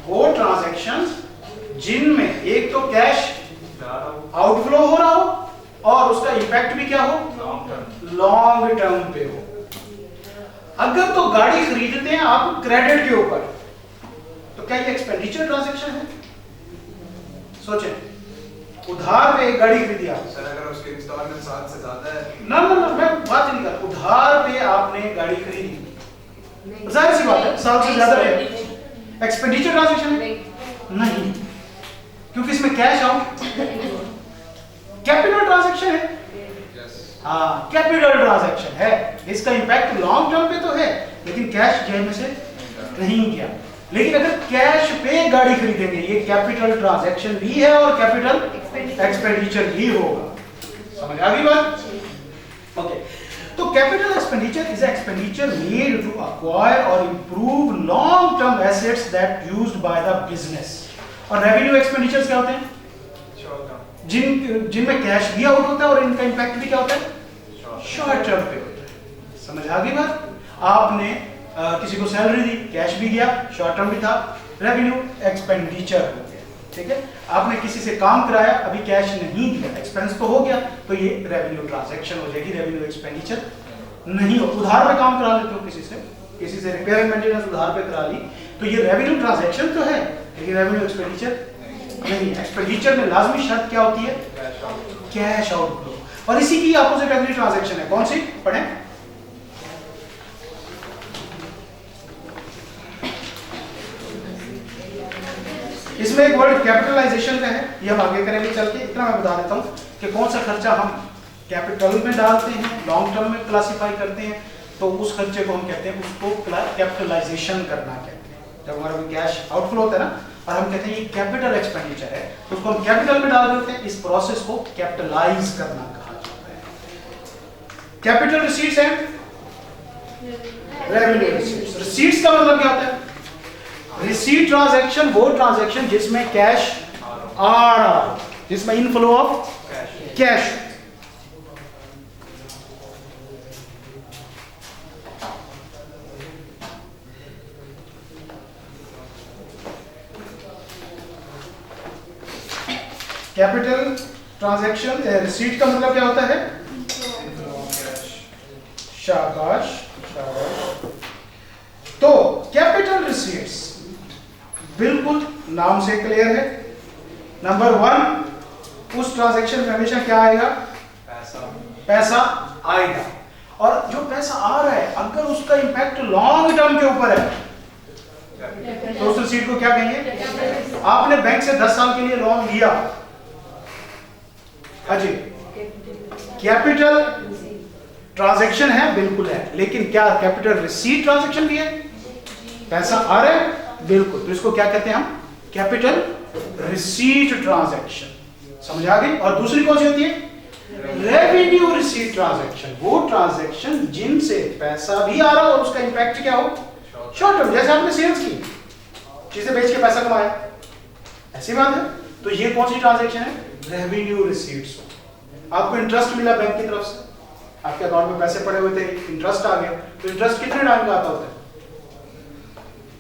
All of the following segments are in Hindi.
वो ट्रांजैक्शंस जिनमें एक तो कैश आउटफ्लो हो रहा हो और उसका इंपैक्ट भी क्या हो, लॉन्ग टर्म पे हो। अगर तो गाड़ी खरीदते हैं आप क्रेडिट के ऊपर, तो क्या ये एक्सपेंडिचर ट्रांजैक्शन है? सोचें, उधार पे एक गाड़ी खरीदी आप सर, अगर उसके इंस्टॉलमेंट 7 से ज्यादा है, ना ना ना मैं बात नहीं कर रहा, उधार पे आपने गाड़ी खरीदी, जाहिर सी बात है 7 से ज्यादा है, एक्सपेंडिचर ट्रांजैक्शन है? नहीं, क्योंकि इसमें कैश आउट, कैपिटल ट्रांजैक्शन है। हाँ, कैपिटल ट्रांजैक्शन है, इसका इंपैक्ट लॉन्ग टर्म पे तो है लेकिन कैश जेब में से नहीं गया। लेकिन अगर कैश पे गाड़ी खरीदेंगे, ये कैपिटल ट्रांजैक्शन भी है और कैपिटल एक्सपेंडिचर भी होगा। समझ आ गई बात? ओके, तो capital expenditure is expenditure made to acquire और improve long term assets that used by the business. और रेवेन्यू एक्सपेंडिचर्स क्या होते हैं? जिनमें कैश भी आउट होता है और इनका इंपैक्ट भी क्या होता है, शॉर्ट टर्म पे होता है। समझ आ गई बात? आपने किसी को सैलरी दी, कैश भी गया, शॉर्ट टर्म भी था, रेवेन्यू एक्सपेंडिचर हो गया। ठीक है, आपने किसी से काम कराया, अभी कैश नहीं दिया, एक्सपेंस तो हो गया, तो ये रेवेन्यू ट्रांजैक्शन हो जाएगी, रेवेन्यू एक्सपेंडिचर नहीं हो। उधार पे काम करा लेते हो किसी से रिपेयर एंड मेंटेनेंस उधार पे करा ली, तो ये रेवेन्यू ट्रांजैक्शन तो है लेकिन रेवेन्यू एक्सपेंडिचर नहीं। एक्सपेंडिचर में लाजमी शर्त क्या होती है? Cash outflow. और इसी की अपोजिट अगली ट्रांजैक्शन है, कौन सी पढ़ें? इसमें एक वर्ड कैपिटलाइजेशन का है, ये हम आगे करेंगे चल के। इतना मैं बता देता हूं कि कौन सा खर्चा हम कैपिटल में डालते हैं, लॉन्ग टर्म में क्लासिफाई करते हैं, तो उस खर्चे को हम कहते हैं, उसको कैपिटलाइजेशन करना कहते हैं। जब हमारा कोई कैश आउटफ्लो होता है ना और हम कहते हैं ये कैपिटल एक्सपेंडिचर है, तो उसको हम कैपिटल में डाल देते हैं, इस प्रोसेस को कैपिटलाइज करना कहा जाता है। Capital receipts and revenue receipts. Receipts का मतलब क्या होता है? रिसीट ट्रांजैक्शन वो ट्रांजैक्शन जिसमें कैश आ रहा, जिसमें inflow of cash. Capital transaction receipt का मतलब क्या होता है? शाबाश शाबाश। तो कैपिटल रिसीट्स बिल्कुल नाम से क्लियर है। नंबर 1, उस ट्रांजैक्शन में हमेशा क्या आएगा? पैसा आएगा। और जो पैसा आ रहा है अगर उसका इंपैक्ट लॉन्ग टर्म के ऊपर है तो उस रिसीट को क्या कहेंगे? आपने बैंक से 10 साल के लिए लोन लिया, अजी कैपिटल ट्रांजैक्शन है, बिल्कुल है, लेकिन क्या कैपिटल रिसीट ट्रांजैक्शन भी है? पैसा आ रहा है, बिल्कुल, तो इसको क्या कहते हैं हम? Capital receipt transaction. समझ आ गई? और दूसरी कौन सी होती है? रेवेन्यू रिसीट ट्रांजैक्शन, वो ट्रांजैक्शन जिनसे पैसा भी आ रहा हो और उसका इंपैक्ट क्या हो? Short term. जैसे आपने सेल्स की, चीजें बेच के पैसा कमाया, ऐसी बात है। तो ये कौन सी ट्रांजैक्शन है? Revenue receipts. आपको इंटरेस्ट मिला बैंक की तरफ से, आपके अकाउंट में पैसे पड़े हुए थे, इंटरेस्ट आ गया, तो इंटरेस्ट कितने टाइम का आता होता है?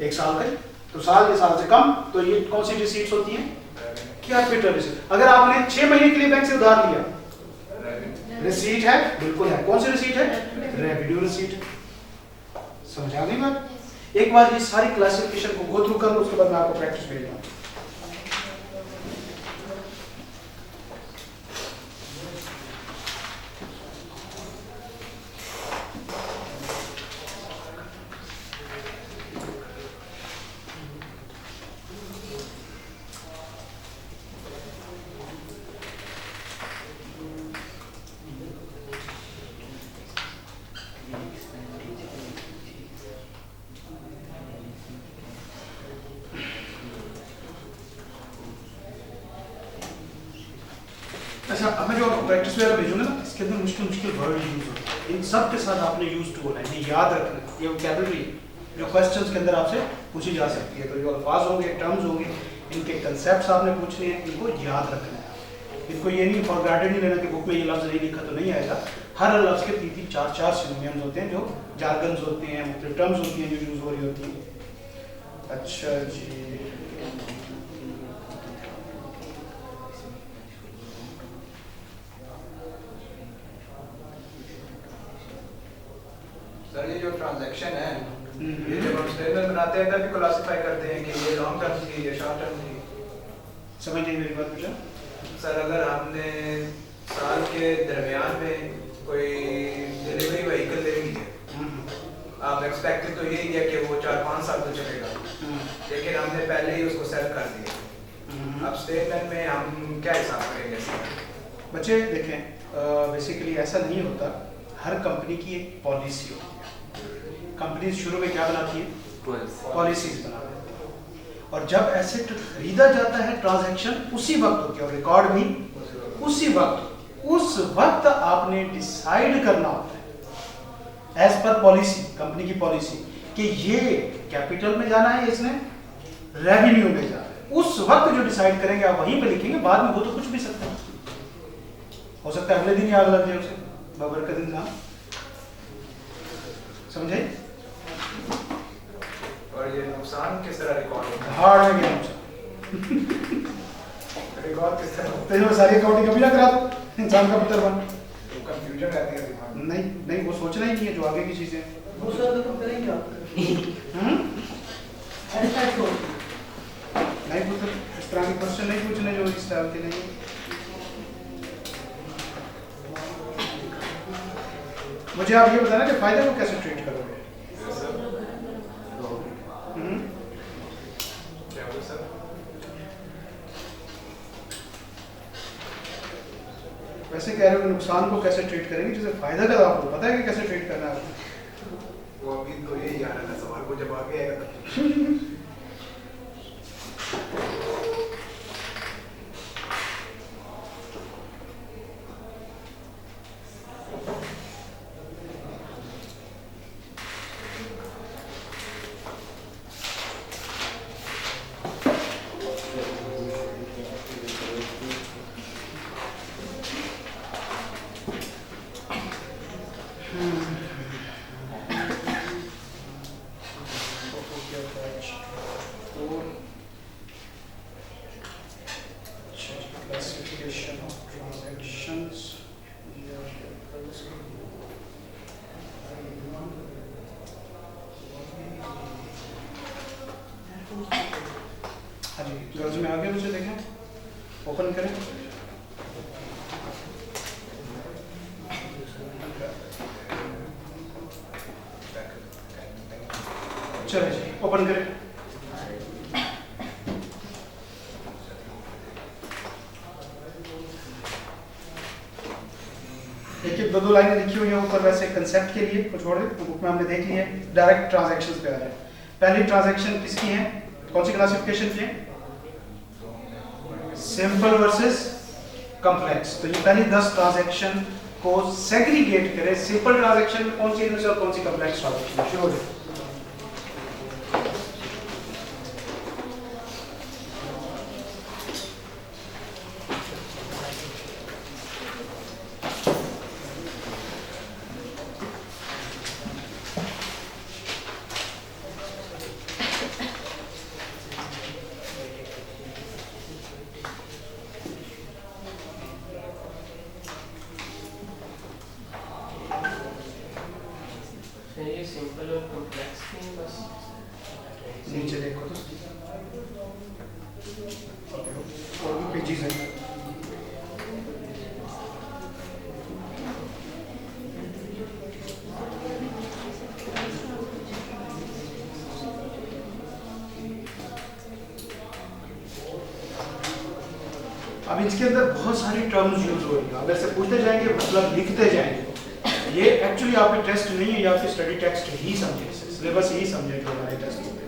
1 साल का। तो साल के साल से कम, तो ये कौन सी रिसीट्स होती हैं? Capital receipt. अगर आपने 6 महीने के लिए बैंक से उधार लिया, रिसीट है, बिल्कुल है। कौन सी रिसीट है? Revenue receipt. समझ आ गई बात? एक बार ये सारी क्लासिफिकेशन को गो थ्रू कर लो, उसके बाद मैं आपको प्रैक्टिस भेजूंगा। अच्छा, अब मैं जो प्रैक्टिस वगैरह भेजूंगा ना, इसके अंदर मुश्किल मुश्किल वर्ड यूज होते हैं, इन सब के साथ आपने यूज टू होना है, ये याद रखना है। ये वोकैबुलरी जो क्वेश्चंस के अंदर आपसे पूछी जा सकती है, तो जो अल्फाज होंगे, टर्म्स होंगे, इनके कंसेप्ट्स आपने पूछने हैं, इनको याद रखना है। इनको ये नहीं फॉर ग्रांटेड नहीं लेना कि बुक में ये लफ्ज़ नहीं लिखा तो नहीं आएगा। हर लफ्ज़ के 3-3, 4-4 सिनोनिम्स होते हैं, जो जार्गन्स होते हैं, मुख्तलिफ टर्म्स होती हैं जो यूज हो रही होती हैं। अच्छा जी, ट्रांजैक्शन है, ये जब हम स्टेटमेंट बनाते हैं तब भी क्लासिफाई करते हैं कि ये लॉन्ग टर्म थी या शॉर्ट टर्म थी। समझ नहीं मेरी बात पूछा सर अगर हमने साल के दरमियान में कोई डिलीवरी व्हीकल ले ली है, आप एक्सपेक्टेड तो यही है कि वो 4-5 साल तो चलेगा, लेकिन हमने पहले ही उसको सेल कर दिया, अब स्टेटमेंट में हम क्या हिसाब करेंगे? बच्चे देखें, बेसिकली ऐसा नहीं होता, हर कंपनी की एक पॉलिसी होती है। कंपनी शुरू में क्या बनाती है? पॉलिसीज बनाती है, और जब एसेट खरीदा जाता है ट्रांजैक्शन उसी वक्त होती है और रिकॉर्ड भी उसी वक्त, उस वक्त आपने डिसाइड करना होता है एज पर पॉलिसी, कंपनी की पॉलिसी, कि ये कैपिटल में जाना है, इसने रेवेन्यू में जाना है। उस वक्त जो डिसाइड करेंगे आप वहीं पे लिखेंगे, बाद में वो तो कुछ भी सकता है, हो सकता है अगले दिन ही आग लग जाए उसे, बबरकत इंसान। समझे? और ये नुकसान किस तरह रिकॉर्ड होता है? हार्ड में गया नुकसान रिकॉर्ड किस तरह होता तो सारी अकाउंटिंग कभी ना करा दो, इंसान का पुत्र बन। है? तो कंफ्यूजन रहती है दिमाग में। नहीं नहीं, वो सोचना ही नहीं है जो आगे की चीजें। वो सर तो करेंगे आप ऐसा छोड़ नहीं पुत्र, इस तरह के क्वेश्चन नहीं पूछने जो इस टाइप के नहीं। मुझे आप ये बताना कि फायदे को कैसे ट्रीट करोगे? क्या हुआ सर? वैसे कह रहे हो नुकसान को कैसे ट्रीट करेंगे, जैसे फायदा का आपको पता है कि कैसे ट्रीट करना है। वो अभी तो यही आ रहा है सवाल को, जब आगे आएगा तब। Classification of transactions. हाँ जी, गर्ल्स में आगे मुझे देखें, ओपन करें। चलिए जी, ओपन करें। देखिए दो लाइनें लिखी हुई हैं ऊपर, वैसे कंसेप्ट के लिए कुछ और बुक में हमने देख लिया है। डायरेक्ट ट्रांजैक्शंस पे आ रहे हैं। पहली ट्रांजैक्शन किसकी है, कौन सी क्लासिफिकेशन की है? Simple versus complex. तो ये पहली 10 ट्रांजैक्शन को सेग्रीगेट करें, सिंपल ट्रांजैक्शन में कौन सी इनमें से और कौन सी कॉम्प्लेक्स ट्रांजैक्शन। शुरू हो जाए। ये सिंपल और कॉम्प्लेक्स नहीं बस नीचे देखो तो और भी पेजेस हैं। अब इसके अंदर बहुत सारी टर्म्स यूज हो रही है, अगर से पूछते जाएंगे मतलब लिखते जाएंगे। ये एक्चुअली आपके टेस्ट नहीं है, या फिर स्टडी टेक्स्ट ही समझे, सिलेबस ही समझे जो हमारे टेस्ट होते हैं।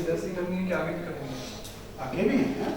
10 ही करनी है कि आगे भी करनी है? आगे भी है।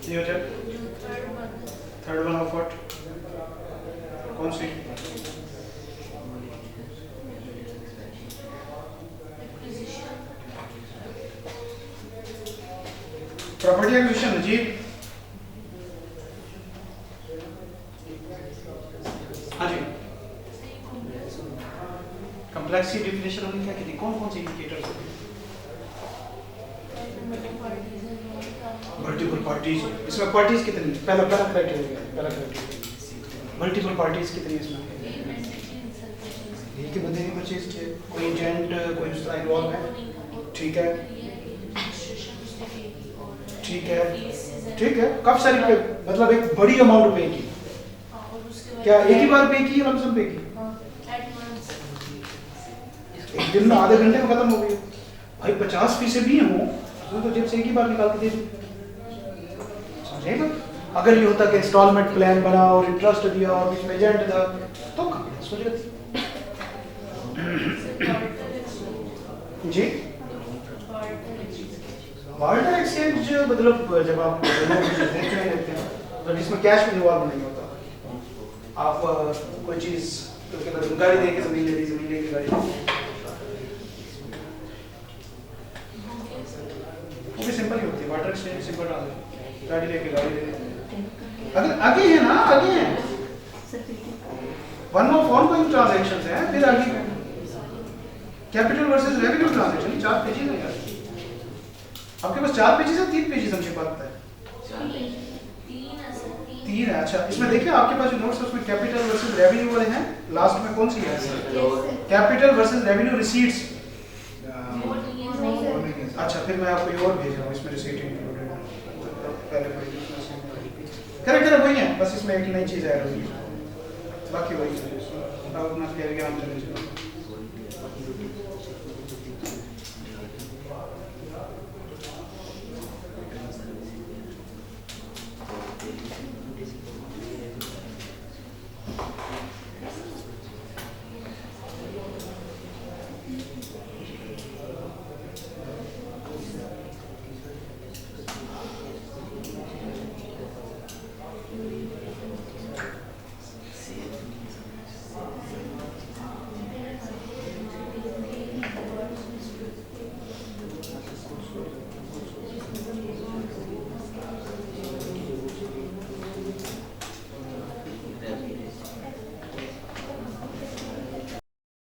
ये हो जाए थर्ड वन ऑफ व्हाट, कौन सी? प्रॉपर्टी एक्विजिशन जी। हाँ जी, कम्प्लेक्सिटी डेफिनेशन हमने क्या की थी, कौन कौन से इंडिकेटर्स होते हैं? मल्टीपल पार्टीज, इसमें पार्टीज कितनी? पहला क्राइटेरिया मल्टीपल पार्टीज कितनी इसमें? एक ही बंदे की परचेज किए, कोई एजेंट कोई दूसरा इन्वॉल्व है, ठीक है ठीक है ठीक है। काफी सारी पे, मतलब एक बड़ी अमाउंट पे की, क्या एक ही बार पे की या लमसम पे की? एक दिन में आधे घंटे में खत्म हो गई भाई। 50% भी हो तो जेब से एक ही बार निकाल के दे दी, समझेगा? अगर ये होता कि इंस्टॉलमेंट प्लान बना और इंटरेस्ट दिया और बीच में एजेंट था तो कम सोच रही जी। बार्टर एक्सचेंज मतलब जब आप देते हैं तो इसमें कैश में इन्वॉल्व नहीं होता। आप कोई चीज गाड़ी दे के जमीन ले ली, जमीन लेके गाड़ी, वो भी सिंपल ही होती है। बार्टर एक्सचेंज सिंपल डाल दो, गाड़ी लेके गाड़ी ले। अगर आगे है ना, आगे है वन ऑफ ऑनगोइंग ट्रांजैक्शंस है, फिर आगे capital versus revenue transaction, 4 pages है यार। आपके पास 4 पेजेस है, 3 पेजेस हमसे बात है? 3 है। अच्छा, इसमें देखिए आपके पास जो नोट्स है उसमें कैपिटल वर्सेस रेवेन्यू वाले हैं। लास्ट में कौन सी है? Capital versus revenue receipts. अच्छा, फिर मैं आपको ये और भेज रहा हूँ, इसमें रिसीट इंक्लूडेड है। पहले पढ़ी थी खैर वही है, बस इसमें एक नई चीज़ ऐड हुई है, बाकी वही है। अब अपना फिर हम चले